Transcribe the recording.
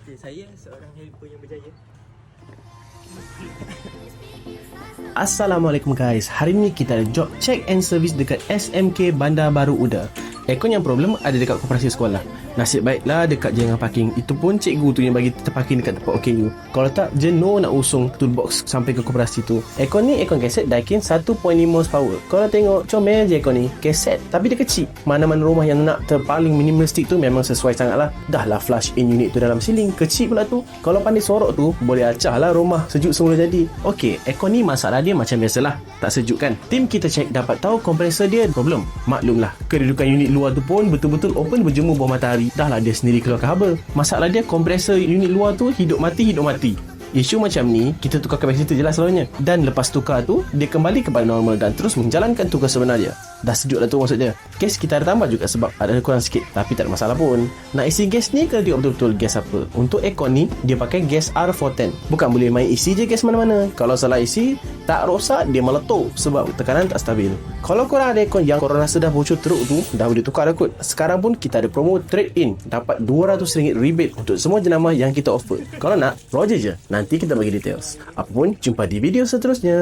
Okay, saya seorang helper yang berjaya. Assalamualaikum guys. Hari ni kita ada job check and service dekat SMK Bandar Baru Uda. Aircon yang problem ada dekat koperasi sekolah. Nasib baiklah dekat jangan parking. Itu pun cikgu tu yang bagi kita parking dekat tempat OKU. Kalau tak, jenuh nak usung toolbox sampai ke koperasi tu. Aircon ni aircon kaset Daikin 1.5 horsepower. Kalau tengok comel je aircon ni. Kaset tapi dia kecil. Mana-mana rumah yang nak terpaling minimalistik tu memang sesuai sangat lah. Dah lah flush in unit tu dalam ceiling. Kecil pula tu. Kalau pandai sorok tu, boleh acah lah rumah. Sejuk semula jadi. Okey, aircon ni masalah dia macam biasalah. Tak sejuk kan? Tim kita check dapat tahu kompresor dia problem. Maklumlah, kedudukan unit luar tu pun betul-betul open berjemur bawah matahari. Dah lah dia sendiri keluarkan haba. Masalah dia kompresor unit luar tu hidup mati. Isu macam ni, kita tukar kapasitor je lah selalunya. Dan lepas tukar tu, dia kembali kepada normal dan terus menjalankan tugas sebenar dia. Dah sejuk lah tu maksud dia. Gas kita ada tambah juga sebab ada kurang sikit. Tapi tak ada masalah pun. Nak isi gas ni kena tengok betul-betul gas apa. Untuk aircon ni, dia pakai gas R410. Bukan boleh main isi je gas mana-mana. Kalau salah isi, tak rosak, dia meletup sebab tekanan tak stabil. Kalau korang ada aircon yang korang rasa dah bocor teruk tu, dah boleh tukar dah kot. Sekarang pun kita ada promo trade-in. Dapat RM200 rebate untuk semua jenama yang kita offer. Kalau nak, roger je. Nanti kita bagi details. Apa pun, jumpa di video seterusnya.